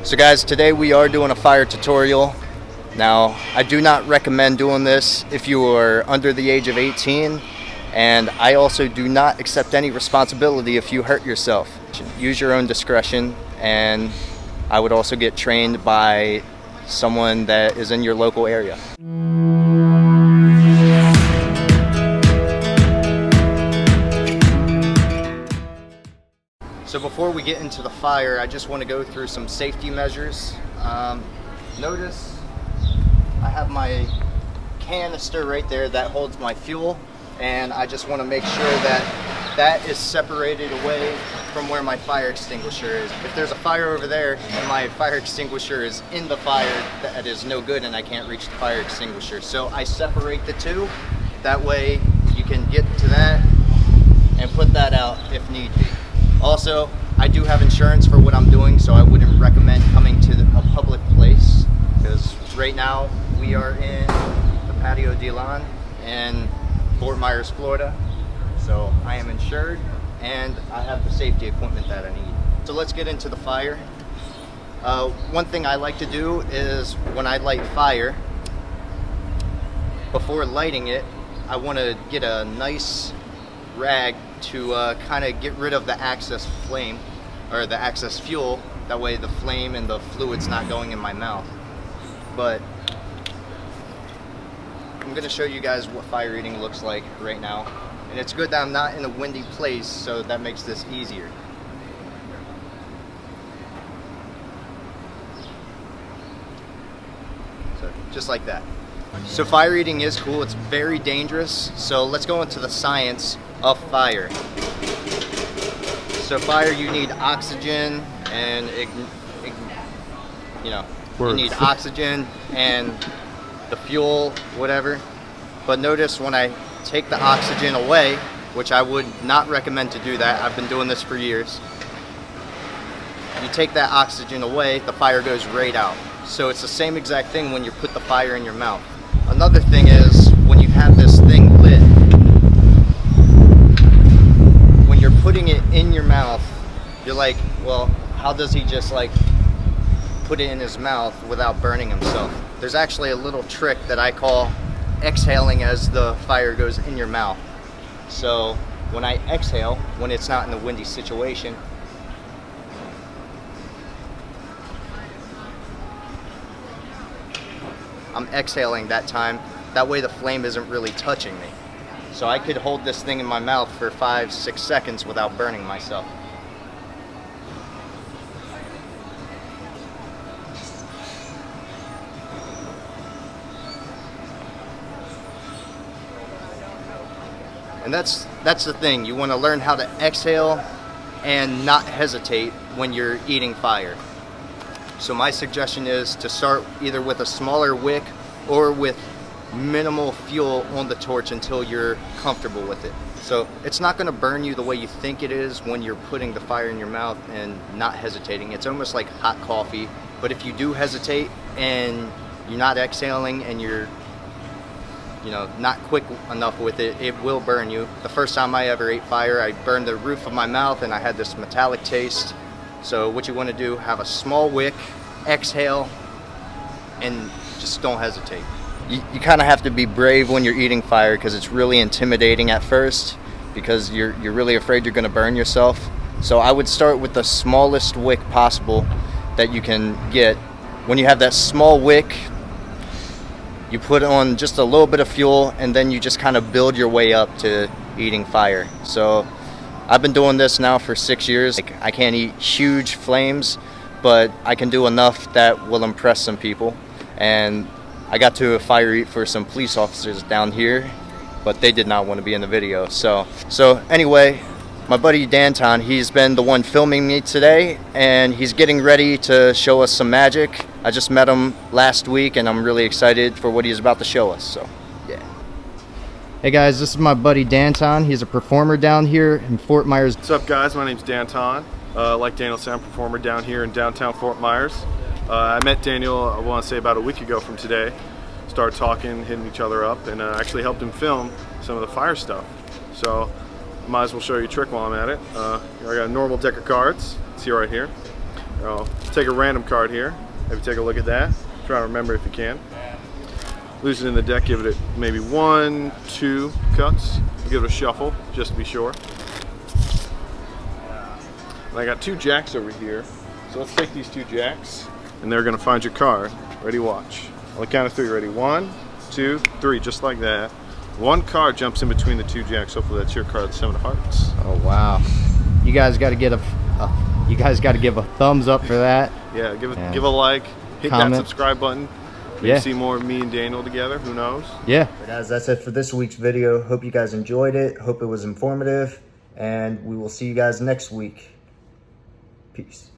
So guys, today we are doing a fire tutorial. Now, I do not recommend doing this if you are under the age of 18, and I also do not accept any responsibility if you hurt yourself. Use your own discretion, and I would also get trained by someone that is in your local area. So before we get into the fire, I just want to go through some safety measures. Notice I have my canister right there that holds my fuel, and I just want to make sure that that is separated away from where my fire extinguisher is. If there's a fire over there and my fire extinguisher is in the fire, that is no good and I can't reach the fire extinguisher. So I separate the two. That way you can get to that and put that out if need be. Also, I do have insurance for what I'm doing, so I wouldn't recommend coming to a public place, because right now we are in the Patio de Lon in Fort Myers, Florida. So I am insured and I have the safety equipment that I need. So let's get into the fire. One thing I like to do is when I light fire, before lighting it, I want to get a nice rag to kind of get rid of the excess flame or the excess fuel. That way the flame and the fluid's not going in my mouth. But I'm going to show you guys what fire eating looks like right now. And it's good that I'm not in a windy place, so that makes this easier. So just like that. So fire eating is cool, it's very dangerous. So let's go into the science of fire. So fire, you need oxygen and you need oxygen and the fuel, whatever. But notice when I take the oxygen away, which I would not recommend to do that, I've been doing this for years. You take that oxygen away, the fire goes right out. So it's the same exact thing when you put the fire in your mouth. Another thing is when you have this thing lit, when you're putting it in your mouth, you're like, well, how does he just like put it in his mouth without burning himself? There's actually a little trick that I call exhaling as the fire goes in your mouth. So when I exhale, when it's not in a windy situation, I'm exhaling that time. That way the flame isn't really touching me. So I could hold this thing in my mouth for 5-6 seconds without burning myself. And that's the thing. You want to learn how to exhale and not hesitate when you're eating fire. So my suggestion is to start either with a smaller wick or with minimal fuel on the torch until you're comfortable with it. So it's not going to burn you the way you think it is when you're putting the fire in your mouth and not hesitating. It's almost like hot coffee. But if you do hesitate and you're not exhaling and you're not quick enough with it, it will burn you. The first time I ever ate fire, I burned the roof of my mouth and I had this metallic taste. So what you want to do, have a small wick, exhale, and just don't hesitate. You kind of have to be brave when you're eating fire, because it's really intimidating at first, because you're really afraid you're going to burn yourself. So I would start with the smallest wick possible that you can get. When you have that small wick, you put on just a little bit of fuel, and then you just kind of build your way up to eating fire. So I've been doing this now for 6 years. I can't eat huge flames, but I can do enough that will impress some people. And I got to fire eat for some police officers down here, but they did not want to be in the video. So anyway, my buddy Danton, he's been the one filming me today, and he's getting ready to show us some magic. I just met him last week, and I'm really excited for what he's about to show us. So yeah. Hey guys, this is my buddy Danton. He's a performer down here in Fort Myers. What's up guys, my name's Danton. Like Daniel said, I'm a performer down here in downtown Fort Myers. I met Daniel, I want to say about a week ago from today. Started talking, hitting each other up, and actually helped him film some of the fire stuff. So might as well show you a trick while I'm at it. I got a normal deck of cards. See right here. I'll take a random card here. Maybe take a look at that. Try to remember if you can. Loosening the deck, give it maybe 1, 2 cuts. Give it a shuffle just to be sure. And I got 2 jacks over here. So let's take these 2 jacks and they're gonna find your card. Ready, watch. On the count of 3, ready? 1, 2, 3, just like that. 1 card jumps in between the 2 jacks. Hopefully that's your card, the 7 of hearts. Oh wow! You guys got to get you guys got to give a thumbs up for that. Yeah, give a like, hit comment. that subscribe button. Maybe Yeah. see more of me and Daniel together. Who knows? Yeah. Guys, that's it for this week's video. Hope you guys enjoyed it. Hope it was informative, and we will see you guys next week. Peace.